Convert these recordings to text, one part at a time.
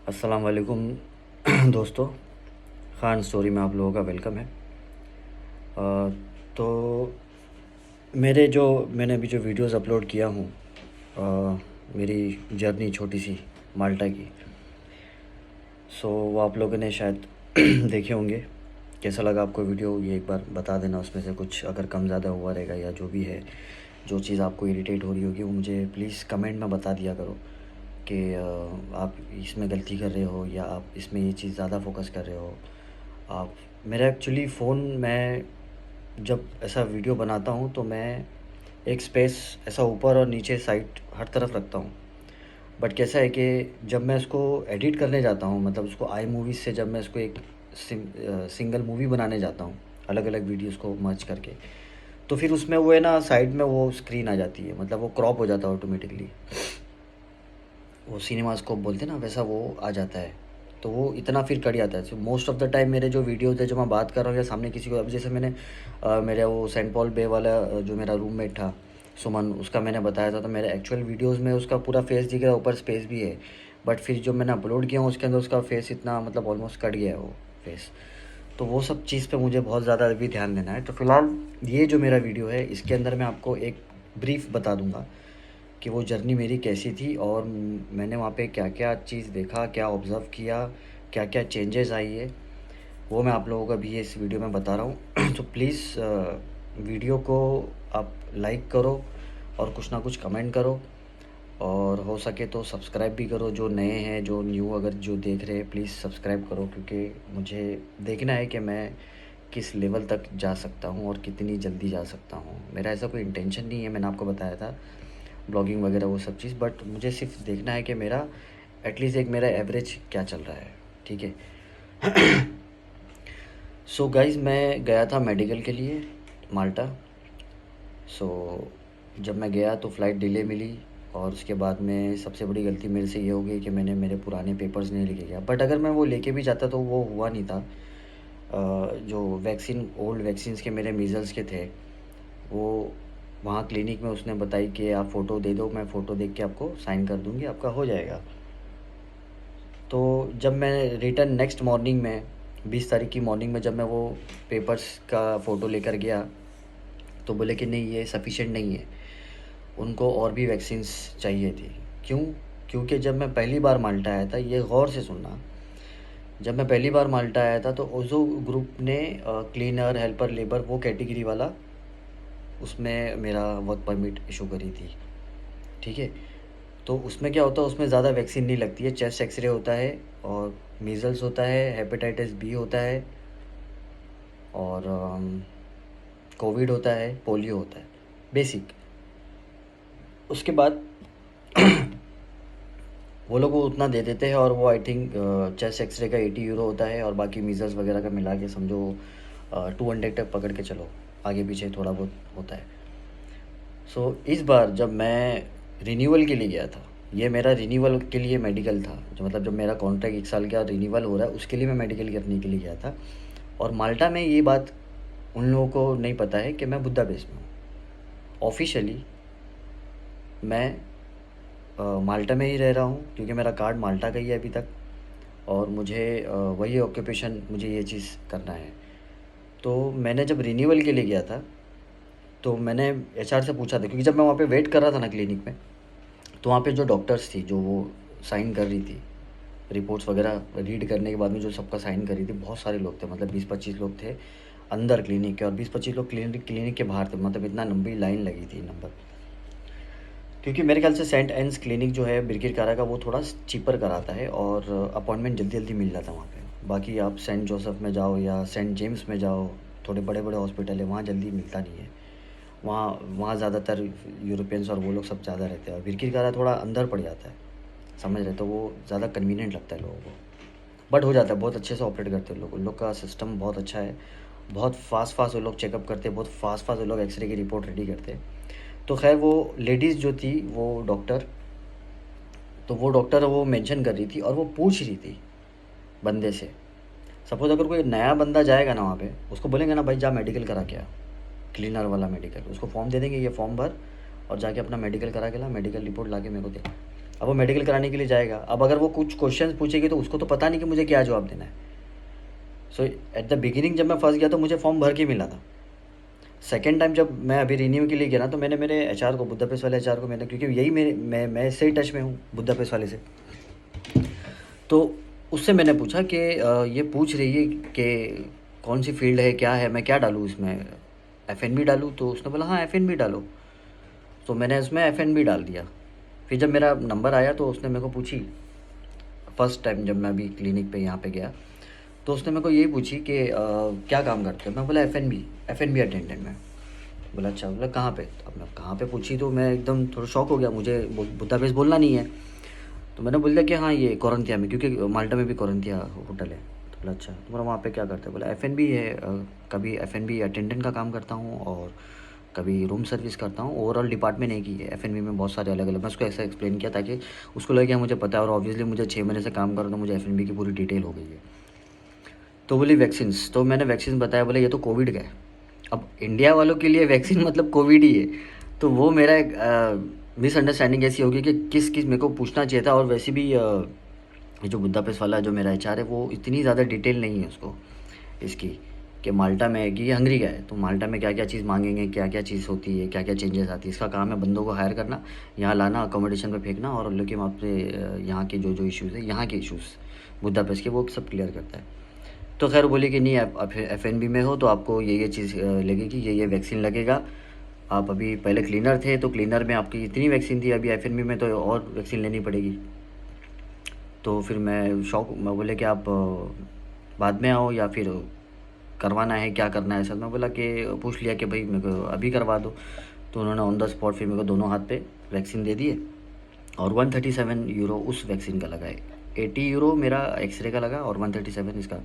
अस्सलाम वालेकुम दोस्तों। ख़ान स्टोरी में आप लोगों का वेलकम है। तो मैंने अभी जो वीडियोस अपलोड किया हूँ, मेरी जर्नी छोटी सी माल्टा की, वो आप लोगों ने शायद देखे होंगे। कैसा लगा आपको वीडियो, ये एक बार बता देना। उसमें से कुछ अगर कम ज़्यादा हुआ रहेगा या जो भी है, जो चीज़ आपको इरिटेट हो रही होगी, वो मुझे प्लीज़ कमेंट में बता दिया करो कि आप इसमें गलती कर रहे हो या आप इसमें ये चीज़ ज़्यादा फोकस कर रहे हो। आप मेरा एक्चुअली फ़ोन, मैं जब ऐसा वीडियो बनाता हूँ तो मैं एक स्पेस ऐसा ऊपर और नीचे साइड हर तरफ रखता हूँ। बट कैसा है कि जब मैं इसको एडिट करने जाता हूँ, मतलब उसको आई मूवीज़ से जब मैं इसको एक सिंगल मूवी बनाने जाता हूँ, अलग अलग वीडियोस को मर्ज करके, तो फिर उसमें वो है ना, साइड में वो स्क्रीन आ जाती है, मतलब वो क्रॉप हो जाता है ऑटोमेटिकली। वो सिनेमा स्कोप बोलते हैं ना, वैसा वो आ जाता है। तो वो इतना फिर कट जाता है। मोस्ट ऑफ़ द टाइम मेरे जो वीडियोज़ है, जो मैं बात कर रहा हूँ या सामने किसी को, अब जैसे मैंने मेरा वो सेंट पॉल बे वाला जो मेरा रूममेट था सुमन, उसका मैंने बताया था, तो मेरे एक्चुअल वीडियोज़ में उसका पूरा फेस दिख रहा है, ऊपर स्पेस भी है। बट फिर जो मैंने अपलोड किया हूँ उसके अंदर उसका फेस इतना, मतलब ऑलमोस्ट कट गया है वो फेस। तो वो सब चीज़ पे मुझे बहुत ज़्यादा अभी ध्यान देना है। तो फ़िलहाल ये जो मेरा वीडियो है, इसके अंदर मैं आपको एक ब्रीफ़ बता दूँगा कि वो जर्नी मेरी कैसी थी और मैंने वहाँ पे क्या-क्या चीज़ देखा, क्या ऑब्ज़र्व किया, क्या-क्या चेंजेज़ आई है, वो मैं आप लोगों को अभी इस वीडियो में बता रहा हूँ। तो प्लीज़ वीडियो को आप लाइक करो और कुछ ना कुछ कमेंट करो, और हो सके तो सब्सक्राइब भी करो। जो नए हैं, जो न्यू अगर जो देख रहे हैं, प्लीज़ सब्सक्राइब करो, क्योंकि मुझे देखना है कि मैं किस लेवल तक जा सकता हूँ और कितनी जल्दी जा सकता हूँ। मेरा ऐसा कोई इंटेंशन नहीं है, मैंने आपको बताया था, ब्लॉगिंग वगैरह वो सब चीज़, बट मुझे सिर्फ देखना है कि मेरा एटलीस्ट एक मेरा एवरेज क्या चल रहा है। ठीक है। सो गाइज़, मैं गया था मेडिकल के लिए माल्टा। सो जब मैं गया तो फ़्लाइट डिले मिली, और उसके बाद में सबसे बड़ी गलती मेरे से ये हो गई कि मैंने मेरे पुराने पेपर्स नहीं लेके गया। बट अगर मैं वो लेके भी जाता तो वो हुआ नहीं था। जो वैक्सीन, ओल्ड वैक्सीन्स के मेरे मीज़ल्स के थे, वो वहाँ क्लिनिक में उसने बताई कि आप फ़ोटो दे दो, मैं फ़ोटो देख के आपको साइन कर दूँगी, आपका हो जाएगा। तो जब मैं रिटर्न नेक्स्ट मॉर्निंग में, 20 तारीख की मॉर्निंग में, जब मैं वो पेपर्स का फ़ोटो लेकर गया, तो बोले कि नहीं, ये सफिशिएंट नहीं है, उनको और भी वैक्सीन्स चाहिए थी। क्यों? क्योंकि जब मैं पहली बार माल्टा आया था, ये गौर से सुनना, जब मैं पहली बार माल्टा आया था तो ओज़ो ग्रुप ने क्लीनर, हेल्पर, लेबर, वो कैटेगरी वाला, उसमें मेरा वर्क परमिट इशू करी थी। ठीक है। तो उसमें क्या होता है, उसमें ज़्यादा वैक्सीन नहीं लगती है। चेस्ट एक्सरे होता है, और मीज़ल्स होता है, हेपेटाइटिस बी होता है, और कोविड होता है, पोलियो होता है, बेसिक। उसके बाद वो लोग वो उतना दे देते हैं, और वो आई थिंक चेस्ट एक्सरे का 80 यूरो होता है, और बाकी मीज़ल्स वगैरह का मिला के समझो 200 तक पकड़ के चलो, आगे पीछे थोड़ा बहुत होता है। इस बार जब मैं रिन्यूअल के लिए गया था, ये मेरा रिन्यूअल के लिए मेडिकल था, जो मतलब जब मेरा कॉन्ट्रैक्ट 1 साल का रिन्यूअल हो रहा है, उसके लिए मैं मेडिकल करने के लिए गया था। और माल्टा में ये बात उन लोगों को नहीं पता है कि मैं बुडापेस्ट में हूँ। ऑफ़िशियली मैं माल्टा में ही रह रहा हूँ, क्योंकि मेरा कार्ड माल्टा का ही है अभी तक, और मुझे वही ऑक्यूपेशन, मुझे ये चीज़ करना है। तो मैंने जब रिन्यूअल के लिए गया था, तो मैंने एचआर से पूछा था, क्योंकि जब मैं वहाँ पे वेट कर रहा था ना क्लिनिक में, तो वहाँ पे जो डॉक्टर्स थी, जो वो साइन कर रही थी, रिपोर्ट्स वगैरह रीड करने के बाद में जो सबका साइन कर रही थी, बहुत सारे लोग थे, मतलब 20-25 लोग थे अंदर क्लिनिक के, और 20-25 लोग क्लिनिक के बाहर थे। मतलब इतना लंबी लाइन लगी थी नंबर, क्योंकि मेरे ख्याल से सेंट एन्स क्लिनिक जो है बिरकिरकारा का, वो थोड़ा चीपर कराता है, और अपॉइंटमेंट जल्दी जल्दी मिल जाता है वहाँ पे। बाकी आप सेंट जोसेफ में जाओ या सेंट जेम्स में जाओ, थोड़े बड़े बड़े हॉस्पिटल है, वहाँ जल्दी मिलता नहीं है। वहाँ वहाँ ज़्यादातर यूरोपियंस और वो लोग सब ज़्यादा रहते हैं, और बिरकिरकारा थोड़ा अंदर पड़ जाता है, समझ रहे, तो वो ज़्यादा कन्वीनियंट लगता है लोगों को। बट हो जाता है, बहुत अच्छे से ऑपरेट करते हैं लोग, उन लोग का सिस्टम बहुत अच्छा है। बहुत फास्ट वो लोग चेकअप करते हैं, बहुत फास्ट वो लोग एक्सरे की रिपोर्ट रेडी करते हैं। तो खैर, वो लेडीज़ जो थी, वो डॉक्टर वो मेंशन कर रही थी, और वो पूछ रही थी बंदे से। सपोज़ अगर कोई नया बंदा जाएगा ना वहाँ पे, उसको बोलेंगे ना, भाई जा मेडिकल करा के आ, क्लीनर वाला मेडिकल, उसको फॉर्म दे देंगे, ये फॉर्म भर और जाके अपना मेडिकल करा के ला, मेडिकल रिपोर्ट ला के मेरे को दे। अब वो मेडिकल कराने के लिए जाएगा। अब अगर वो कुछ क्वेश्चन पूछेगी तो उसको तो पता नहीं कि मुझे क्या जवाब देना है। सो एट द बिगिनिंग जब मैं फंस गया तो मुझे फॉर्म भर के मिला था। सेकेंड टाइम जब मैं अभी रिन्यू के लिए गया ना, तो मैंने मेरे एचआर को, बुद्धापेस्ट वाले एचआर को मैंने, क्योंकि यही मैं इससे ही टच में हूँ बुद्धापेस्ट वाले से, तो उससे मैंने पूछा कि ये पूछ रही है कि कौन सी फील्ड है, क्या है, मैं क्या डालूँ इसमें, एफ.एन.बी डालूँ? तो उसने बोला हाँ एफ.एन.बी डालो। तो मैंने उसमें एफ.एन.बी डाल दिया। फिर जब मेरा नंबर आया तो उसने मेरे को पूछी, फर्स्ट टाइम जब मैं अभी क्लिनिक पे यहाँ पे गया, तो उसने मेरे को यही पूछी कि क्या काम करते हो? मैं बोला एफ.एन.बी अटेंडेंट में। बोला अच्छा। बोला कहाँ पे? अब मैं कहाँ पे पूछी तो मैं एकदम थोड़ा शॉक हो गया, मुझे बुदापेस्ट बोलना नहीं है। तो मैंने बोल दिया कि हाँ ये कोरिंथिया में, क्योंकि माल्टा में भी कोरिंथिया होटल है। तो बोला अच्छा, तुम्हारा वहाँ पे क्या करते हो? बोला एफ.एन.बी है, कभी एफ.एन.बी अटेंडेंट का काम करता हूँ और कभी रूम सर्विस करता हूँ। ओवरऑल डिपार्टमेंट एक ही है, एफ.एन.बी में बहुत सारे अलग अलग। मैं उसको ऐसा एक्सप्लेन किया ताकि उसको लगे कि हाँ मुझे पता है, और ऑब्वियसली मुझे 6 महीने से काम कर रहा हूँ तो मुझे एफ.एन.बी की पूरी डिटेल हो गई है। तो बोली वैक्सीन्स, तो मैंने वैक्सीन बताया। बोले ये तो कोविड का है। अब इंडिया वालों के लिए वैक्सीन मतलब कोविड ही है। तो वो मेरा एक मिसअंडरस्टैंडिंग ऐसी होगी कि किस किस मेरे को पूछना चाहिए था। और वैसे भी ये जो बुदापेस्ट वाला जो मेरा एचआर है वो इतनी ज़्यादा डिटेल नहीं है उसको इसकी, कि माल्टा में है कि ये हंगरी का है तो माल्टा में क्या क्या चीज़ मांगेंगे, क्या क्या चीज़ होती है, क्या क्या चेंजेस आती है। इसका काम है बंदों को हायर करना, यहाँ लाना, अकोमोडेशन पे फेंकना, और लेकिन वहाँ पे यहाँ के जो जो इश्यूज़ है, यहाँ के इश्यूज़ बुदापेस्ट के, वो सब क्लियर करता है। तो खैर बोली कि नहीं आप एफ.एन.बी में हो तो आपको ये चीज़ लगेगी, ये वैक्सीन लगेगा। आप अभी पहले क्लीनर थे तो क्लीनर में आपकी इतनी वैक्सीन थी, अभी एफ.एन.बी में तो और वैक्सीन लेनी पड़ेगी। तो फिर मैं बोले कि आप बाद में आओ या फिर करवाना है, क्या करना है सर? मैं बोला कि पूछ लिया कि भाई मेरे को अभी करवा दो। तो उन्होंने ऑन द स्पॉट फिर मेरे को दोनों हाथ पे वैक्सीन दे दिए, और 137 यूरो उस वैक्सीन का लगा है। 80 यूरो मेरा एक्सरे का लगा और 137 इसका,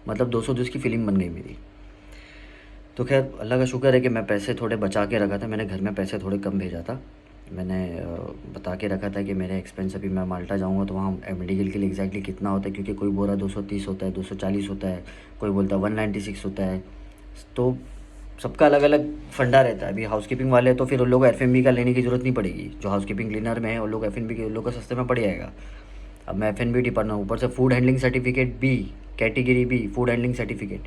मतलब 200 की फिलिंग बन गई मेरी। तो खैर अल्लाह का शुक्र है कि मैं पैसे थोड़े बचा के रखा था, मैंने घर में पैसे थोड़े कम भेजा था। मैंने बता के रखा था कि मेरे एक्सपेंस, अभी मैं माल्टा जाऊंगा तो वहाँ मेडिकल के लिए एग्जैक्टली कितना होता है, क्योंकि कोई बोल रहा 230 होता है, 240 होता है, कोई बोलता है 196 होता है। तो सबका अलग अलग फंडा रहता है। अभी हाउसकीपिंग वाले हैं तो फिर उन लोगों को एफ.एन.बी का लेने की ज़रूरत नहीं पड़ेगी। जो हाउसकीपिंग क्लीनर में है उन लोग एफ.एन.बी के, उन लोग को सस्ते में पड़ जाएगा। अब मैं एफ.एन.बी डिपार्टमेंट, ऊपर से food handling certificate B, category B food handling certificate,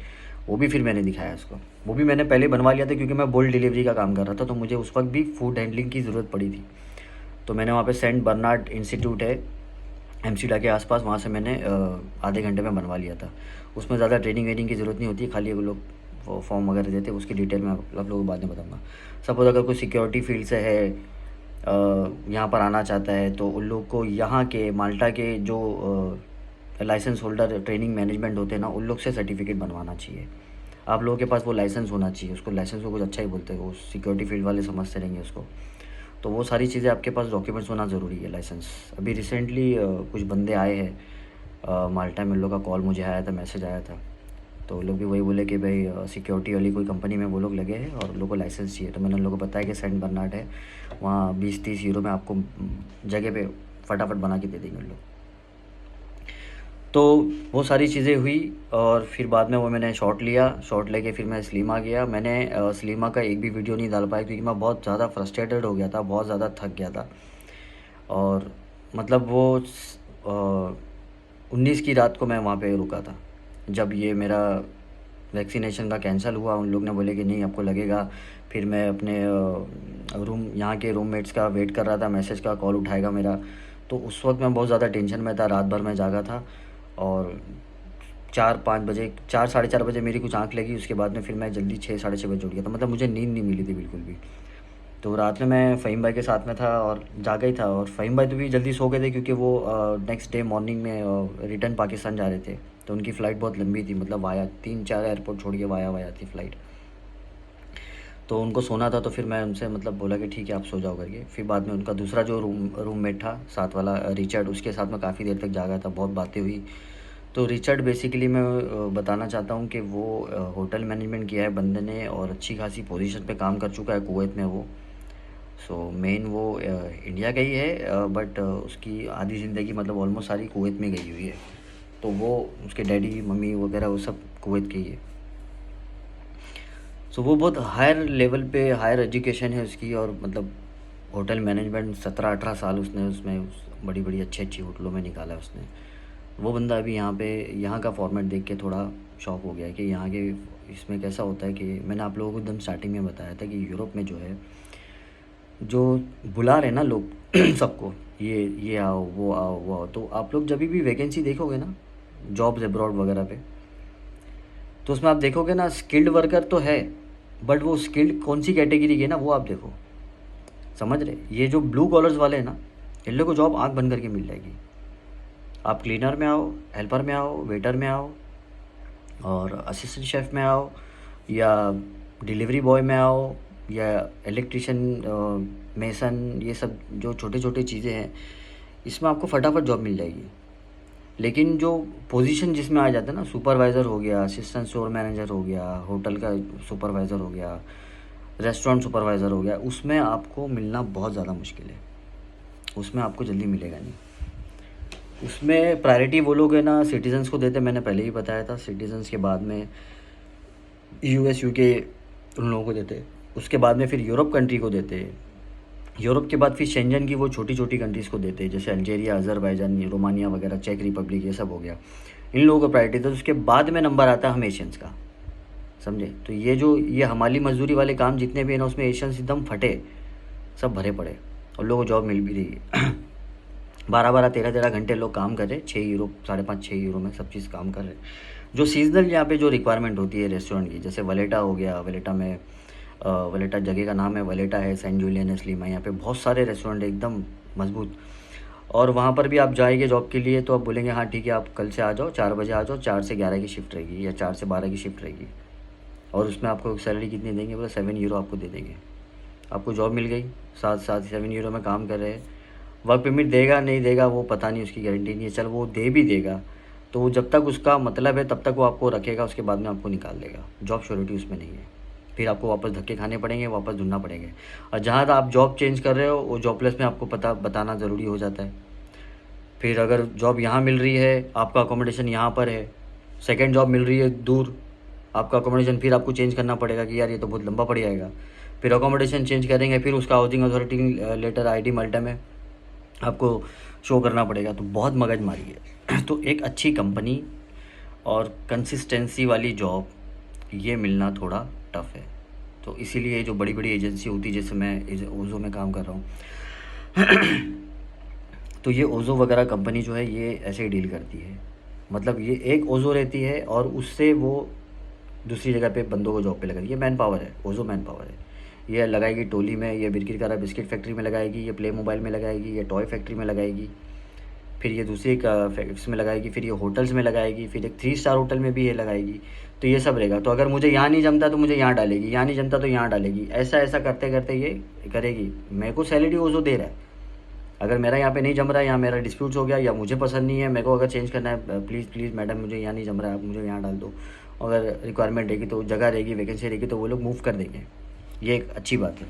वो भी फिर मैंने दिखाया उसको। वो भी मैंने पहले बनवा लिया था क्योंकि मैं बोल्ड डिलीवरी का काम कर रहा था, तो मुझे उस वक्त भी फूड हैंडलिंग की ज़रूरत पड़ी थी। तो मैंने वहाँ पे सेंट बर्नार्ड इंस्टीट्यूट है एमसीडा के आसपास, वहाँ से मैंने आधे घंटे में बनवा लिया था। उसमें ज़्यादा ट्रेनिंग वेनिंग की ज़रूरत नहीं होती, खाली वो लोग वो फॉर्म वगैरह देते, उसकी डिटेल मैं आप लोगों को बाद में बताऊँगा। सपोज़ अगर कोई सिक्योरिटी फील्ड से है, यहाँ पर आना चाहता है, तो उन लोग को यहाँ के माल्टा के जो लाइसेंस होल्डर ट्रेनिंग मैनेजमेंट होते हैं ना, उन लोग से सर्टिफिकेट बनवाना चाहिए। आप लोगों के पास वो लाइसेंस होना चाहिए, उसको लाइसेंस को कुछ अच्छा ही बोलते हैं, वो सिक्योरिटी फील्ड वाले समझते रहेंगे उसको। तो वो सारी चीज़ें आपके पास डॉक्यूमेंट्स होना ज़रूरी है, लाइसेंस। अभी रिसेंटली कुछ बंदे आए हैं माल्टा में, उन लोग का कॉल मुझे आया था, मैसेज आया था। तो वो लोग भी वही बोले कि भाई सिक्योरिटी वाली कोई कंपनी में वो लोग लगे हैं और उन लोगों को लाइसेंस चाहिए। तो मैंने उन लोगों को बताया कि सेंट बर्नार्ड है, वहाँ 20-30 यूरो में आपको जगह पे फटाफट बना के दे देंगे उन लोग। तो वो सारी चीज़ें हुई, और फिर बाद में वो मैंने शॉट लिया, शॉट लेके फिर मैं स्लीमा गया। मैंने स्लीमा का एक भी वीडियो नहीं डाल पाया क्योंकि मैं बहुत ज़्यादा फ्रस्ट्रेटेड हो गया था, बहुत ज़्यादा थक गया था। और मतलब वो 19 की रात को मैं वहाँ पे रुका था। जब ये मेरा वैक्सीनेशन का कैंसिल हुआ, उन लोग ने बोले कि नहीं आपको लगेगा। फिर मैं अपने रूम, यहाँ के रूममेट्स का वेट कर रहा था, मैसेज का, कॉल उठाएगा मेरा। तो उस वक्त मैं बहुत ज़्यादा टेंशन में था, रात भर मैं जागा था। और 4-5 बजे, 4 साढ़े 4 बजे मेरी कुछ आँख लगी, उसके बाद में फिर मैं जल्दी 6 साढ़े 6 बजे उठ गया था। मतलब मुझे नींद नहीं मिली थी बिल्कुल भी। तो रात में मैं फ़हीम भाई के साथ में था और जागा ही था, और फ़हीम भाई तो भी जल्दी सो गए थे क्योंकि वो नेक्स्ट डे मॉर्निंग में रिटर्न पाकिस्तान जा रहे थे। तो उनकी फ़्लाइट बहुत लंबी थी, मतलब वाया 3-4 एयरपोर्ट छोड़ के वाया थी फ़्लाइट। तो उनको सोना था, तो फिर मैं उनसे मतलब बोला कि ठीक है आप सो जाओ करके। फिर बाद में उनका दूसरा जो रूममेट था साथ वाला रिचर्ड, उसके साथ में काफ़ी देर तक जागा था, बहुत बातें हुई। तो रिचर्ड बेसिकली मैं बताना चाहता हूँ कि वो होटल मैनेजमेंट किया है बंदे ने, और अच्छी खासी पोजीशन पे काम कर चुका है कुवैत में वो। सो मेन वो इंडिया का ही है, बट उसकी आधी ज़िंदगी मतलब ऑलमोस्ट सारी कुवैत में गई हुई है। तो वो उसके डैडी मम्मी वगैरह वो सब कुवैत के ही है। सो वो बहुत हायर लेवल पे हायर एजुकेशन है उसकी, और मतलब होटल मैनेजमेंट 17-18 साल उसने उसमें बड़ी बड़ी अच्छी अच्छी होटलों में निकाला है उसने। वो बंदा अभी यहाँ पे यहाँ का फॉर्मेट देख के थोड़ा शॉक हो गया कि यहाँ के इसमें कैसा होता है कि मैंने आप लोगों को एकदम स्टार्टिंग में बताया था कि यूरोप में जो है, जो बुला रहे ना लोग सबको, ये आओ वो आओ वो आओ, तो आप लोग जब भी वैकेंसी देखोगे ना जॉब्स अब्रॉड वगैरह पे, तो उसमें आप देखोगे ना स्किल्ड वर्कर तो है, बट वो स्किल्ड कौन सी कैटेगरी की है ना वो आप देखो, समझ रहे? ये जो ब्लू कॉलर्स वाले हैं ना, इन लोगों को जॉब आँख बंद करके मिल जाएगी। आप क्लीनर में आओ, हेल्पर में आओ, वेटर में आओ, और असिस्टेंट शेफ़ में आओ, या डिलीवरी बॉय में आओ, या इलेक्ट्रिशियन, मेसन, ये सब जो छोटे छोटे चीज़ें हैं, इसमें आपको फटाफट जॉब मिल जाएगी। लेकिन जो पोजीशन जिसमें आ जाता है ना, सुपरवाइज़र हो गया, असिस्टेंट स्टोर मैनेजर हो गया, होटल का सुपरवाइज़र हो गया, रेस्टोरेंट सुपरवाइज़र हो गया, उसमें आपको मिलना बहुत ज़्यादा मुश्किल है, उसमें आपको जल्दी मिलेगा नहीं। उसमें प्रायोरिटी वो लोग है ना सिटीजन्स को देते, मैंने पहले ही बताया था, सिटीजन्स के बाद में यूएस यूके उन लोगों को देते, उसके बाद में फिर यूरोप कंट्री को देते, यूरोप के बाद फिर शेंजन की वो छोटी छोटी कंट्रीज़ को देते, जैसे अल्जेरिया, अज़रबैजान, रोमानिया वगैरह, चेक रिपब्लिक, ये सब हो गया, इन लोगों को प्रायोरिटी देते। उसके बाद में नंबर आता है हम एशियंस का, समझे? तो ये हमाली मजदूरी वाले काम जितने भी हैं ना, उसमें एशियंस एकदम फटे, सब भरे पड़े, और लोगों को जॉब मिल भी रही है 12-12, 13-13 घंटे लोग काम कर रहे, 6 यूरो, 5.5-6 यूरो में सब चीज़ काम कर रहे। जो सीजनल यहाँ पे जो रिक्वायरमेंट होती है रेस्टोरेंट की, जैसे वलेटा हो गया, वलेटा में वलेटा जगह का नाम है, वलेटा है, सेंट जूलियन है, स्लीमा, यहाँ पे बहुत सारे रेस्टोरेंट एकदम मजबूत। और वहाँ पर भी आप जाएंगे जॉब के लिए तो आप बोलेंगे हाँ ठीक है, आप कल से आ जाओ, 4 बजे आ जाओ, 4 से 11 की शिफ्ट रहेगी, या 4 से 12 की शिफ्ट रहेगी, और उसमें आपको सैलरी कितनी देंगे? बोला 7 यूरो आपको दे देंगे। आपको जॉब मिल गई, 7 यूरो में काम कर रहे हैं। वर्क परमिट देगा नहीं देगा वो पता नहीं, उसकी गारंटी नहीं है, चल वो दे भी देगा तो वो जब तक उसका मतलब है तब तक वो आपको रखेगा, उसके बाद में आपको निकाल देगा। जॉब श्योरिटी उसमें नहीं है, फिर आपको वापस धक्के खाने पड़ेंगे, वापस ढूंढना पड़ेंगे। और जहाँ आप जॉब चेंज कर रहे हो वो जॉबलेस में आपको बताना ज़रूरी हो जाता है। फिर अगर जॉब यहाँ मिल रही है, आपका अकोमोडेशन यहाँ पर है, सेकेंड जॉब मिल रही है दूर, आपका अकोमोडेशन फिर आपको चेंज करना पड़ेगा कि यार ये तो बहुत लंबा पड़ जाएगा। फिर अकोमोडेशन चेंज करेंगे, फिर उसका हाउसिंग अथॉरिटी लेटर ID मल्टा में आपको शो करना पड़ेगा, तो बहुत मगजमारी है तो एक अच्छी कंपनी और कंसिस्टेंसी वाली जॉब ये मिलना थोड़ा टफ है। तो इसीलिए जो बड़ी बड़ी एजेंसी होती है, जैसे मैं ओज़ो में काम कर रहा हूँ तो ये ओज़ो वगैरह कंपनी जो है ये ऐसे ही डील करती है, मतलब ये एक ओज़ो रहती है और उससे वो दूसरी जगह पे बंदों को जॉब पे लगाती है। ये मैन पावर है, ओज़ो मैन पावर है। ये लगाएगी टोली में, ये बिरकिरकारा बिस्किट फैक्ट्री में लगाएगी, ये प्ले मोबाइल में लगाएगी, ये टॉय फैक्ट्री में लगाएगी, फिर ये दूसरी इसमें लगाएगी, फिर ये होटल्स में लगाएगी, फिर एक 3 स्टार होटल में भी ये लगाएगी। तो ये सब रहेगा। तो अगर मुझे यहाँ नहीं जमता तो मुझे यहाँ डालेगी, यहाँ नहीं जमता तो यहाँ डालेगी, ऐसा ऐसा करते करते ये करेगी। मेरे को सैलरी ओज़ो दे रहा है, अगर मेरा यहाँ पे नहीं जम रहा है, यहाँ मेरा डिस्प्यूट्स हो गया या मुझे पसंद नहीं है, मेरे को अगर चेंज करना है, प्लीज़ प्लीज़ मैडम मुझे यहाँ नहीं जम रहा है, आप मुझे यहाँ डाल दो। अगर रिक्वायरमेंट रहेगी तो जगह रहेगी, वैकेंसी रहेगी तो वो लोग मूव कर देंगे। ये एक अच्छी बात है।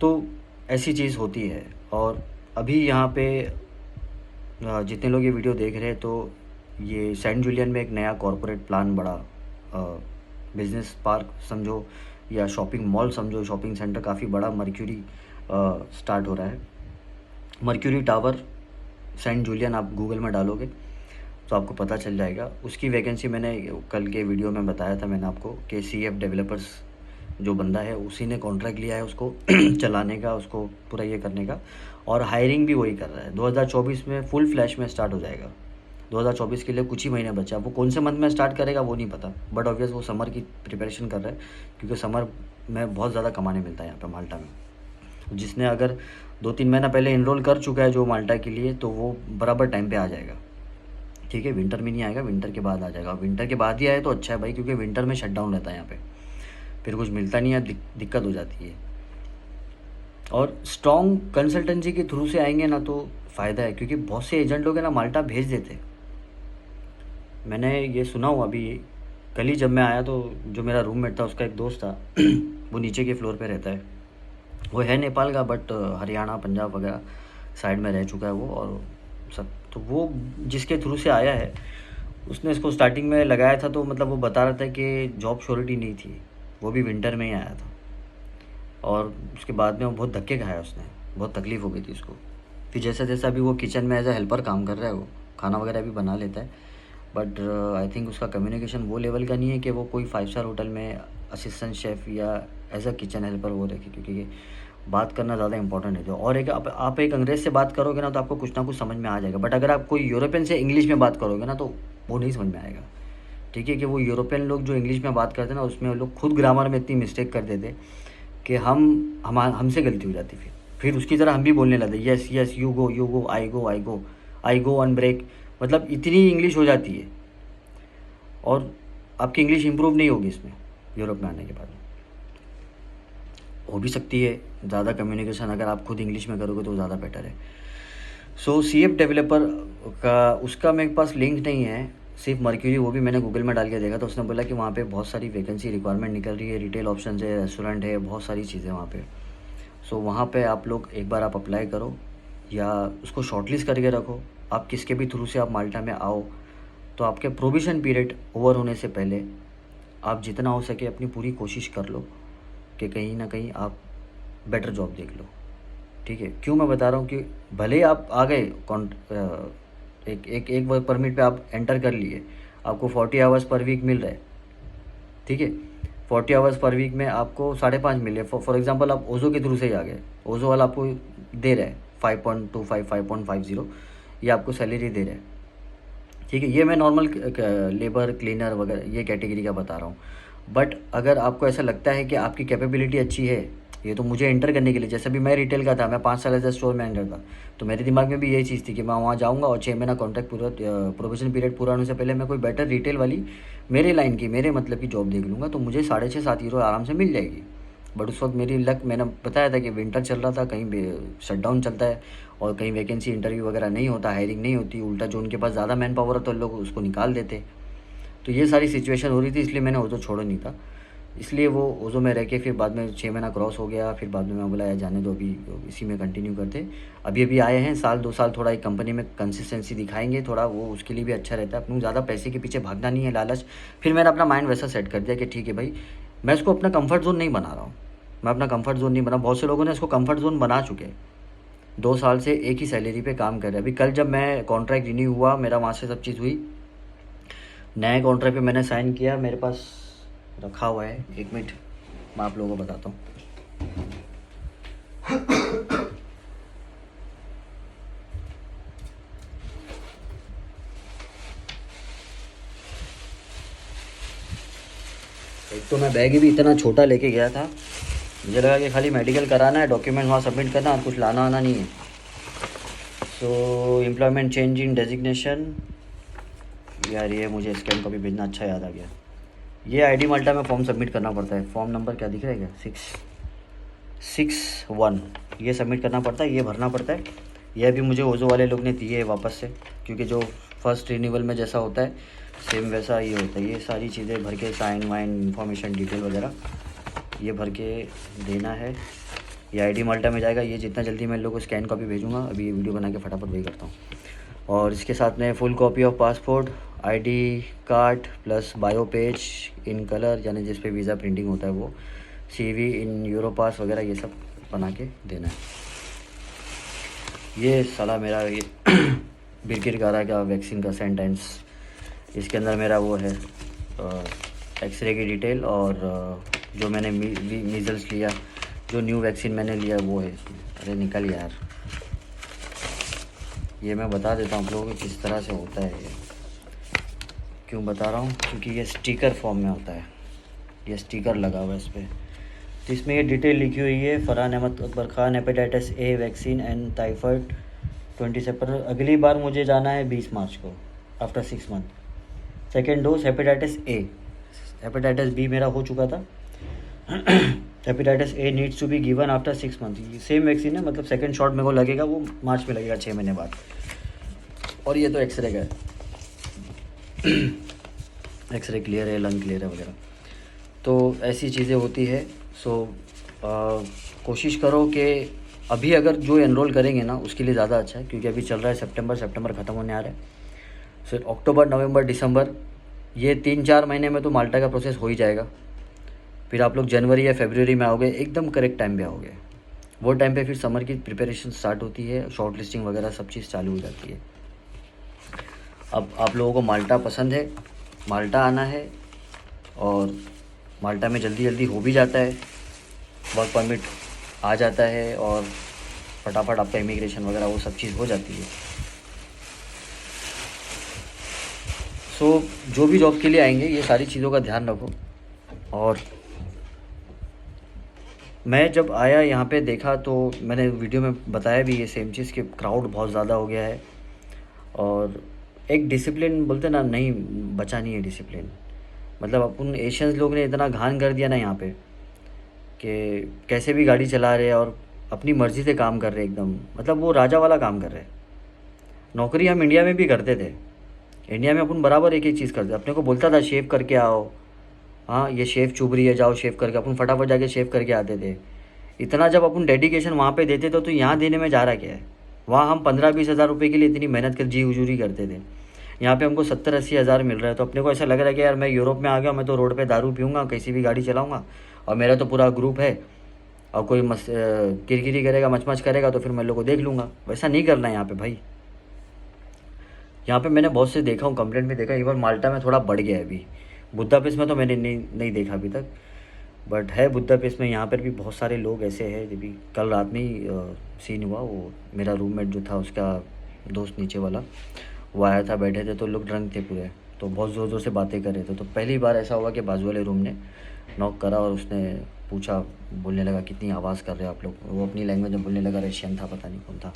तो ऐसी चीज़ होती है। और अभी यहाँ पे जितने लोग ये वीडियो देख रहे हैं, तो ये सेंट जूलियन में एक नया कॉरपोरेट प्लान, बड़ा बिज़नेस पार्क समझो या शॉपिंग मॉल समझो, शॉपिंग सेंटर काफ़ी बड़ा, मर्क्यूरी स्टार्ट हो रहा है। मर्क्यूरी टावर सेंट जूलियन आप गूगल में डालोगे तो आपको पता चल जाएगा। उसकी वैकेंसी मैंने कल के वीडियो में बताया था मैंने आपको कि CF डेवलपर्स जो बंदा है उसी ने कॉन्ट्रैक्ट लिया है उसको चलाने का, उसको पूरा ये करने का, और हायरिंग भी वही कर रहा है। 2024 में फुल फ्लैश में स्टार्ट हो जाएगा। 2024 के लिए कुछ ही महीने बचा, वो कौन से मंथ में स्टार्ट करेगा वो नहीं पता, बट ऑब्वियस वो समर की प्रिपरेशन कर रहा है, क्योंकि समर में बहुत ज़्यादा कमाने मिलता है यहाँ पर माल्टा में। जिसने अगर 2-3 महीना पहले इनरोल कर चुका है जो माल्टा के लिए, तो वो बराबर टाइम पे आ जाएगा। ठीक है, विंटर में नहीं आएगा, विंटर के बाद आ जाएगा। विंटर के बाद ही आए तो अच्छा है भाई, क्योंकि विंटर में शटडाउन रहता है यहाँ पे, फिर कुछ मिलता नहीं है, दिक्कत हो जाती है। और स्ट्रॉन्ग कंसल्टेंसी के थ्रू से आएंगे ना तो फ़ायदा है, क्योंकि बहुत से एजेंट लोग हैं ना माल्टा भेज देते। मैंने ये सुना हुआ अभी, कल ही जब मैं आया तो जो मेरा रूममेट था उसका एक दोस्त था वो नीचे के फ्लोर पे रहता है, वो है नेपाल का, बट हरियाणा पंजाब वगैरह साइड में रह चुका है वो और सब। तो वो जिसके थ्रू से आया है उसने इसको स्टार्टिंग में लगाया था, तो मतलब वो बता रहा था कि जॉब श्योरिटी नहीं थी, वो भी विंटर में ही आया था, और उसके बाद में वो बहुत धक्के खाया उसने, बहुत तकलीफ़ हो गई थी उसको। फिर जैसा जैसा अभी वो किचन में एज अ हेल्पर काम कर रहा है, वो खाना वगैरह भी बना लेता है, बट आई थिंक उसका कम्युनिकेशन वो लेवल का नहीं है कि वो कोई 5 स्टार होटल में असिस्टेंट शेफ़ या एज अ किचन हेल्पर वो रखे, क्योंकि ये बात करना ज़्यादा इंपॉर्टेंट है। जो और एक आप एक अंग्रेज़ से बात करोगे ना तो आपको कुछ ना कुछ समझ में आ जाएगा, बट अगर आप कोई यूरोपियन से इंग्लिश में बात करोगे ना तो वो नहीं समझ में आएगा। ठीक है, कि वो यूरोपियन लोग जो इंग्लिश में बात करते हैं ना, उसमें वो लोग खुद ग्रामर में इतनी मिस्टेक कर देते कि हमसे गलती हो जाती। फिर उसकी तरह हम भी बोलने लगते, yes yes, you go, I go on break, मतलब इतनी इंग्लिश हो जाती है। और आपकी इंग्लिश इंप्रूव नहीं होगी इसमें यूरोप में आने के बाद। हो भी सकती है ज़्यादा कम्युनिकेशन अगर आप खुद इंग्लिश में करोगे तो ज़्यादा बेटर है। सो CF डेवलपर का उसका मेरे पास लिंक नहीं है, सिर्फ मर्क्यूरी, वो भी मैंने गूगल में डाल के देखा तो उसने बोला कि वहाँ पे बहुत सारी वैकेंसी रिक्वायरमेंट निकल रही है, रिटेल ऑप्शन है, रेस्टोरेंट है, बहुत सारी चीज़ें वहाँ पे। सो वहाँ पे आप लोग एक बार आप अप्लाई करो या उसको शॉर्टलिस्ट करके रखो। आप किसके भी थ्रू से आप माल्टा में आओ तो आपके प्रोविज़न पीरियड ओवर होने से पहले आप जितना हो सके अपनी पूरी कोशिश कर लो कि कहीं ना कहीं आप बेटर जॉब देख लो। ठीक है, क्यों मैं बता रहा हूँ कि भले ही आप आ गए एक वर्क परमिट पे आप एंटर कर लिए, आपको 40 आवर्स पर वीक मिल रहा है। ठीक है, 40 आवर्स पर वीक में आपको 5.5 मिले। फॉर एग्जांपल आप ओजो के थ्रू से ही आ गए, ओजो वाला आपको दे रहा है 5.25 5.50, ये आपको सैलरी दे रहा है। ठीक है, ये मैं नॉर्मल लेबर क्लीनर वगैरह ये कैटेगरी का बता रहा हूँ। बट अगर आपको ऐसा लगता है कि आपकी कैपेबिलिटी अच्छी है, ये तो मुझे एंटर करने के लिए, जैसे भी मैं रिटेल का था, मैं 5 साल एज अ स्टोर मैनेजर था, तो मेरे दिमाग में भी यही चीज़ थी कि मैं वहाँ जाऊँगा और 6 महीना कॉन्ट्रैक्ट पूरा प्रोविजन पीरियड पूरा होने से पहले मैं कोई बेटर रिटेल वाली मेरे लाइन की, मेरे मतलब की जॉब देख लूँगा, तो मुझे 6.5-7 यूरो आराम से मिल जाएगी। बट उस वक्त मेरी लक, मैंने बताया था कि विंटर चल रहा था, कहीं शटडाउन चलता है और कहीं वैकेंसी इंटरव्यू वगैरह नहीं होता, हायरिंग नहीं होती, उल्टा जो उनके पास ज़्यादा मैन पावर है तो लोग उसको निकाल देते। तो ये सारी सिचुएशन हो रही थी, इसलिए मैंने ओजो छोड़ा नहीं था। इसलिए वो ओजो में रह के फिर बाद में 6 महीना क्रॉस हो गया, फिर बाद में मैं बोला यार जाने दो, अभी इसी में कंटिन्यू करते। अभी आए हैं 1-2 साल, थोड़ा एक कंपनी में कंसिस्टेंसी दिखाएंगे, थोड़ा वो उसके लिए भी अच्छा रहता है। अपने ज़्यादा पैसे के पीछे भागना नहीं है, लालच। फिर मैंने अपना माइंड वैसा सेट कर दिया कि ठीक है भाई, मैं इसको अपना कंफर्ट जोन नहीं बना रहा हूँ, मैं अपना कंफर्ट जोन नहीं बना। बहुत से लोगों ने इसको कंफर्ट जोन बना चुके हैं, 2 साल से एक ही सैलरी पे काम कर रहे हैं। अभी कल जब मैं कॉन्ट्रैक्ट रिन्यू हुआ, मेरा वहाँ से सब चीज़ हुई, नए कॉन्ट्रैक्ट पे मैंने साइन किया, मेरे पास रखा हुआ है, 1 मिनट मैं आप लोगों को बताता हूँ। एक तो मैं बैग ही भी इतना छोटा लेके गया था, मुझे लगा कि खाली मेडिकल कराना है, डॉक्यूमेंट वहाँ सबमिट करना और कुछ लाना आना नहीं है। सो एम्प्लॉयमेंट चेंज इन डेजिग्नेशन, यार ये मुझे स्कैन कॉपी भेजना, अच्छा याद आ गया। ये ID माल्टा में फॉर्म सबमिट करना पड़ता है, फॉर्म नंबर क्या दिख रहा है क्या, 661, ये सबमिट करना पड़ता है, ये भरना पड़ता है। यह भी मुझे ओजो वाले लोग ने दिए है वापस से, क्योंकि जो फर्स्ट रिन्यूअल में जैसा होता है सेम वैसा ये होता है। ये सारी चीज़ें भर के, साइन वाइन इन्फॉर्मेशन डिटेल वगैरह ये भर के देना है। ये ID माल्टा में जाएगा। ये जितना जल्दी मैं लोगों को स्कैन कॉपी भेजूँगा, अभी ये वीडियो बना के फटाफट वही करता हूँ। और इसके साथ में full copy of passport, ID card plus bio page in colour, यानी जिस पे वीज़ा प्रिंटिंग होता है वो, CV इन यूरोपास वगैरह, ये सब बना के देना है। ये साला मेरा ये बिरकिरगारा का वैक्सीन का सेंटेंस, इसके अंदर मेरा वो है एक्सरे की डिटेल, और जो मैंने मीज़ल्स लिया, जो न्यू वैक्सीन मैंने लिया वो है इसमें। अरे निकल यार, ये मैं बता देता हूँ आप लोगों को किस तरह से होता है। ये क्यों बता रहा हूँ, क्योंकि ये स्टिकर फॉर्म में होता है, ये स्टिकर लगा हुआ है इस पर, तो इसमें ये डिटेल लिखी हुई है। Farhan Ahmed Akbar Khan, hepatitis A vaccine and typhoid 20 सितंबर। अगली बार मुझे जाना है 20 मार्च को, after 6 month. Second dose hepatitis A, hepatitis B मेरा हो चुका था। Hepatitis A needs to be given after 6 month. ये सेम वैक्सीन है, मतलब सेकेंड शॉट मेरे को लगेगा वो मार्च में लगेगा, 6 महीने बाद। और ये तो एक्सरे का है, एक्सरे क्लियर है, लंग क्लियर है वगैरह, तो ऐसी चीज़ें होती है। सो कोशिश करो कि अभी अगर जो एनरोल करेंगे ना उसके लिए ज़्यादा अच्छा है, क्योंकि अभी चल रहा है सितंबर ख़त्म होने आ रहा है। फिर अक्टूबर, नवंबर, दिसंबर, ये 3-4 महीने में तो माल्टा का प्रोसेस हो ही जाएगा। फिर आप लोग जनवरी या फरवरी में आओगे, एकदम करेक्ट टाइम पे आओगे। वो टाइम पे फिर समर की प्रिपरेशन स्टार्ट होती है, शॉर्ट लिस्टिंग वगैरह सब चीज़ चालू हो जाती है। अब आप लोगों को माल्टा पसंद है, माल्टा आना है, और माल्टा में जल्दी जल्दी हो भी जाता है, वर्क परमिट आ जाता है और फटाफट आपका इमिग्रेशन वगैरह वो सब चीज़ हो जाती है। सो जो भी जॉब के लिए आएंगे ये सारी चीज़ों का ध्यान रखो। और मैं जब आया यहाँ पे देखा तो मैंने वीडियो में बताया भी ये सेम चीज़ कि क्राउड बहुत ज़्यादा हो गया है, और एक डिसिप्लिन बोलते ना, नहीं बचा नहीं है डिसिप्लिन। मतलब अपन एशियंस लोग ने इतना घान कर दिया ना यहाँ पे कि कैसे भी गाड़ी चला रहे हैं और अपनी मर्ज़ी से काम कर रहे हैं एकदम, मतलब वो राजा वाला काम कर रहे हैं। नौकरी हम इंडिया में भी करते थे, इंडिया में अपन बराबर एक एक चीज़ करते, अपने को बोलता था शेव करके आओ, हाँ ये शेव चुभ रही है जाओ शेव करके, अपन फटाफट जाके शेव करके आते थे। इतना जब अपन डेडिकेशन वहाँ पे देते थे तो यहाँ देने में जा रहा क्या है? वहाँ हम 15-20 हज़ार रुपये के लिए इतनी मेहनत कर जी हुजूरी करते थे, यहाँ पे हमको 70-80 हज़ार मिल रहा है। तो अपने को ऐसा लग रहा है कि यार मैं यूरोप में आ गया, मैं तो रोड पे दारू पीऊँगा, कैसी भी गाड़ी चलाऊँगा, और मेरा तो पूरा ग्रुप है, और कोई किरकिरी करेगा, मच करेगा तो फिर मैं लोग को देख लूँगा। वैसा नहीं करना है यहाँ पे भाई। यहाँ पे मैंने बहुत से देखा हूँ, कंप्लेंट में देखा, इवन माल्टा में थोड़ा बढ़ गया है अभी। बुदापेस्ट में तो मैंने नहीं देखा अभी तक, बट है बुदापेस्ट में। यहाँ पर भी बहुत सारे लोग ऐसे हैं। जब भी कल रात में ही सीन हुआ, वो मेरा रूममेट जो था उसका दोस्त नीचे वाला, वो आया था, बैठे थे तो लोग ड्रंक थे पूरे, तो बहुत ज़ोर ज़ोर से बातें कर रहे थे। तो पहली बार ऐसा हुआ कि बाजू वाले रूम ने नॉक करा और उसने पूछा, बोलने लगा कितनी आवाज़ कर रहे हो आप लोग। वो अपनी लैंग्वेज में बोलने लगा, रशियन था पता नहीं कौन था।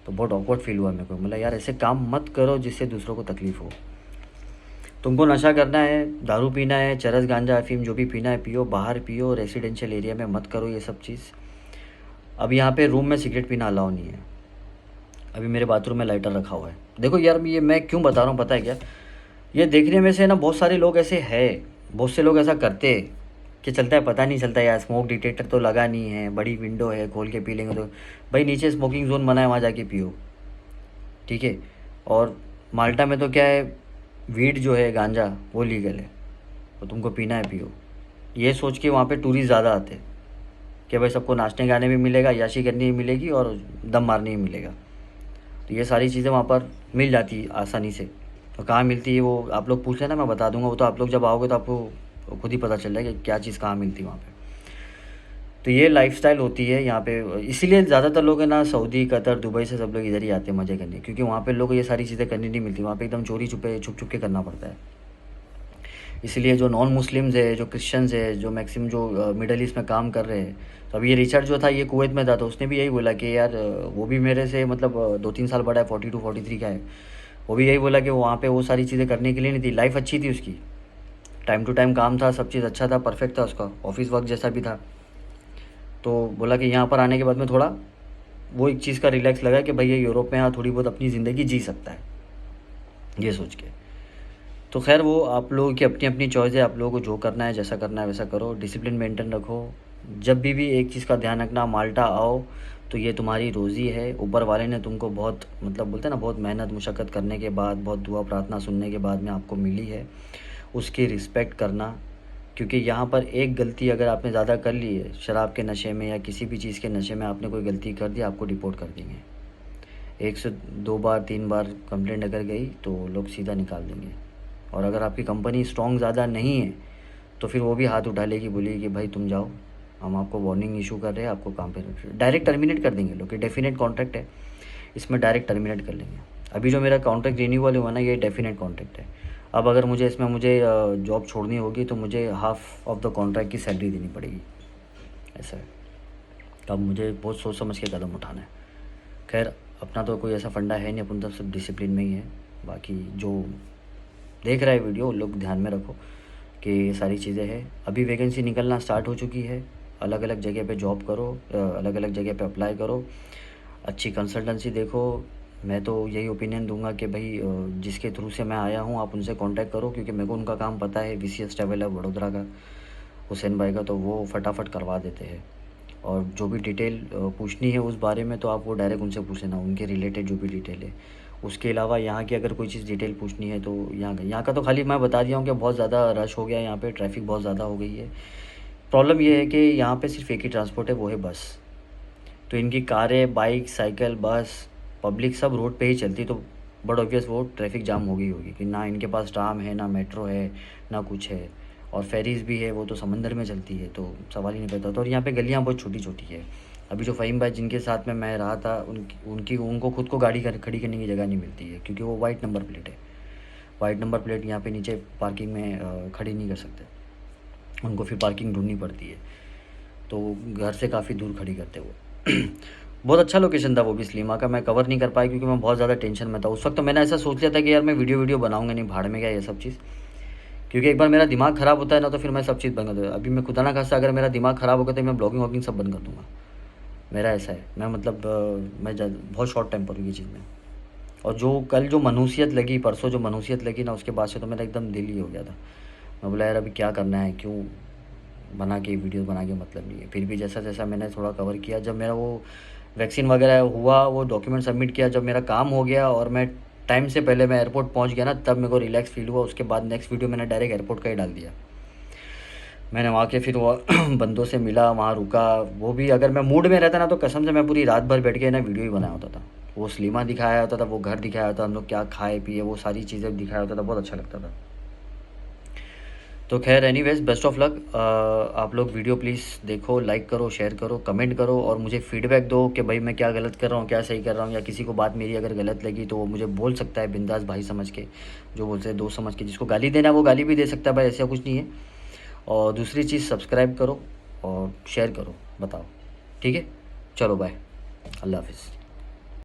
तो बहुत ऑकवर्ड फील हुआ मेरे को। मतलब यार ऐसे काम मत करो जिससे दूसरों को तकलीफ़ हो। तुमको नशा करना है, दारू पीना है, चरस गांजा अफीम जो भी पीना है पियो, बाहर पियो, रेसिडेंशियल एरिया में मत करो ये सब चीज़। अब यहाँ पे रूम में सिगरेट पीना अलाउ नहीं है। अभी मेरे बाथरूम में लाइटर रखा हुआ है। देखो यार ये मैं क्यों बता रहा हूँ पता है क्या? ये देखने में से ना बहुत सारे लोग ऐसे हैं, बहुत से लोग ऐसा करते हैं कि चलता है पता नहीं चलता यार, स्मोक डिटेक्टर तो लगा नहीं है, बड़ी विंडो है, खोल के पी लेंगे। तो भाई नीचे स्मोकिंग जोन बना है, वहाँ जाके पियो, ठीक है। और माल्टा में तो क्या है, वीड जो है गांजा वो लीगल है, तो तुमको पीना है पियो। ये सोच के वहाँ पे टूरिस्ट ज़्यादा आते हैं कि भाई सबको नाचने गाने भी मिलेगा, याशी करनी भी मिलेगी और दम मारने भी मिलेगा। तो ये सारी चीज़ें वहाँ पर मिल जाती है आसानी से। तो कहाँ मिलती है वो आप लोग पूछ लेना, मैं बता दूंगा। वो तो आप लोग जब आओगे तो आपको खुद ही पता चल जाएगा कि क्या चीज़ कहाँ मिलती है वहाँ पे। तो ये लाइफस्टाइल होती है यहाँ पे, इसीलिए ज़्यादातर लोग है ना सऊदी, कतर, दुबई से सब लोग इधर ही आते हैं मज़े करने, क्योंकि वहाँ पे लोग को ये सारी चीज़ें करनी नहीं मिलती। वहाँ पे एकदम चोरी छुपे छुप छुप के करना पड़ता है। इसलिए जो नॉन मुस्लिम्स है, जो क्रिश्चियंस है, जो मैक्सिमम जो मिडल ईस्ट में काम कर रहे हैं, तो अभी ये रिचर्ड जो था ये कुवैत में था, तो उसने भी यही बोला कि यार वो भी मेरे से मतलब 2-3 साल बड़ा है, 42-43 का है। वो भी यही बोला कि वहाँ पे वो सारी चीज़ें करने के लिए नहीं थी, लाइफ अच्छी थी उसकी, टाइम टू टाइम काम था, सब चीज़ अच्छा था, परफेक्ट था उसका, ऑफिस वर्क जैसा भी था। तो बोला कि यहाँ पर आने के बाद में थोड़ा वो एक चीज़ का रिलैक्स लगा कि भाई ये यूरोप में यहाँ थोड़ी बहुत अपनी ज़िंदगी जी सकता है, ये सोच के। तो खैर वो आप लोगों की अपनी अपनी चॉइस है, आप लोगों को जो करना है, जैसा करना है वैसा करो, डिसिप्लिन मेंटेन रखो। जब भी एक चीज़ का ध्यान रखना, माल्टा आओ तो ये तुम्हारी रोज़ी है, ऊपर वाले ने तुमको बहुत मतलब बोलते हैं ना, बहुत मेहनत मुशक्क़त करने के बाद, बहुत दुआ प्रार्थना सुनने के बाद में आपको मिली है, उसकी रिस्पेक्ट करना। क्योंकि यहाँ पर एक गलती अगर आपने ज़्यादा कर ली है, शराब के नशे में या किसी भी चीज़ के नशे में आपने कोई गलती कर दी, आपको डिपोर्ट कर देंगे। 1 से 2 बार 3 बार कंप्लेंट अगर गई तो लोग सीधा निकाल देंगे। और अगर आपकी कंपनी स्ट्रॉन्ग ज़्यादा नहीं है तो फिर वो भी हाथ उठा लेगी, बोलेगी कि भाई तुम जाओ, हम आपको वार्निंग इशू कर रहे हैं, आपको काम पे डायरेक्ट टर्मिनेट कर देंगे लोग। कि डेफिनेट कॉन्ट्रैक्ट है, इसमें डायरेक्ट टर्मिनेट कर लेंगे। अभी जो मेरा कॉन्ट्रैक्ट रिन्यूअल हुआ ना, ये डेफिनेट कॉन्ट्रैक्ट है। अब अगर मुझे इसमें जॉब छोड़नी होगी तो मुझे हाफ़ ऑफ द कॉन्ट्रैक्ट की सैलरी देनी पड़ेगी, ऐसा है। तो अब मुझे बहुत सोच समझ के कदम उठाना है। खैर अपना तो कोई ऐसा फंडा है नहीं, अपन तो सब डिसिप्लिन में ही है। बाकी जो देख रहा है वीडियो, लोग ध्यान में रखो कि ये सारी चीज़ें हैं। अभी वैकेंसी निकलना स्टार्ट हो चुकी है, अलग अलग जगह पे जॉब करो, अलग अलग जगह पे अप्लाई करो, अच्छी कंसल्टेंसी देखो। मैं तो यही ओपिनियन दूंगा कि भाई जिसके थ्रू से मैं आया हूँ आप उनसे कांटेक्ट करो, क्योंकि मेरे को उनका काम पता है। VCS ट्रैवल है वडोदरा का, हुसैन भाई का, तो वो फटाफट करवा देते हैं। और जो भी डिटेल पूछनी है उस बारे में तो आप वो डायरेक्ट उनसे पूछ लेना, उनके रिलेटेड जो भी डिटेल है। उसके अलावा यहाँ की अगर कोई चीज़ डिटेल पूछनी है तो यहाँ का तो खाली मैं बता दिया हूँ कि बहुत ज़्यादा रश हो गया है यहाँ पे, ट्रैफिक बहुत ज़्यादा हो गई है। प्रॉब्लम ये है कि यहाँ पे सिर्फ एक ही ट्रांसपोर्ट है, वो है बस। तो इनकी कारें, बाइक, साइकिल, बस, पब्लिक सब रोड पे ही चलती, तो बड़ा ऑब्वियस वो ट्रैफिक जाम होगी कि ना इनके पास ट्राम है, ना मेट्रो है, ना कुछ है, और फेरीज़ भी है वो तो समंदर में चलती है, तो सवाल ही नहीं पैदा होता। और यहाँ पे गलियाँ बहुत छोटी-छोटी है। अभी जो फ़हीम भाई जिनके साथ में मैं रहा था उनको खुद को गाड़ी खड़ी करने की जगह नहीं मिलती है, क्योंकि वो वाइट नंबर प्लेट है। वाइट नंबर प्लेट यहाँ पे नीचे पार्किंग में खड़ी नहीं कर सकते, उनको फिर पार्किंग ढूंढनी पड़ती है, तो वो घर से काफ़ी दूर खड़ी करते वो। बहुत अच्छा लोकेशन था वो भी स्लीमा का, मैं कवर नहीं कर पाया क्योंकि मैं बहुत ज़्यादा टेंशन में था उस वक्त। तो मैंने ऐसा सोच लिया था कि यार मैं वीडियो बनाऊंगा नहीं, भाड़ में क्या ये सब चीज़, क्योंकि एक बार मेरा दिमाग ख़राब होता है ना तो फिर मैं सब चीज़ बंद कर दूँगा। अभी मैं खुदा ना खास्ता अगर मेरा दिमाग ख़राब हो गया तो मैं ब्लॉगिंग वॉगिंग सब बंद कर दूँगा। मेरा ऐसा है, मैं मतलब मैं बहुत शॉर्ट टेम्पर हूँ ये चीज़ में। और जो कल जो मनुसियत लगी, परसों जो मनुसियत लगी ना, उसके बाद से तो मेरा एकदम दिल ही हो गया था। मैं बोला यार अभी क्या करना है, क्यों बना के वीडियो बना के मतलब नहीं है। फिर भी जैसा जैसा मैंने थोड़ा कवर किया, जब मेरा वो वैक्सीन वगैरह हुआ, वो डॉक्यूमेंट सबमिट किया, जब मेरा काम हो गया और मैं टाइम से पहले मैं एयरपोर्ट पहुंच गया ना, तब मेरे को रिलैक्स फील हुआ। उसके बाद नेक्स्ट वीडियो मैंने डायरेक्ट एयरपोर्ट का ही डाल दिया। मैंने वहाँ के फिर वो बंदों से मिला, वहाँ रुका। वो भी अगर मैं मूड में रहता ना तो कसम से मैं पूरी रात भर बैठ के ना वीडियो ही बनाया होता था। वो स्लीमा दिखाया होता था, वो घर दिखाया होता था, हम लोग क्या खाए पिए, वो सारी चीज़ें दिखाया होता था, बहुत अच्छा लगता था। तो खैर एनीवेज बेस्ट ऑफ लक। आप लोग वीडियो प्लीज़ देखो, लाइक करो, शेयर करो, कमेंट करो, और मुझे फीडबैक दो कि भाई मैं क्या गलत कर रहा हूँ, क्या सही कर रहा हूँ, या किसी को बात मेरी अगर गलत लगी तो वो मुझे बोल सकता है बिंदास भाई समझ के, जो बोलते हैं दोस्त समझ के। जिसको गाली देना है वो गाली भी दे सकता है भाई, ऐसा कुछ नहीं है। और दूसरी चीज़ सब्सक्राइब करो और शेयर करो, बताओ, ठीक है? चलो बाय, अल्लाह हाफिज़।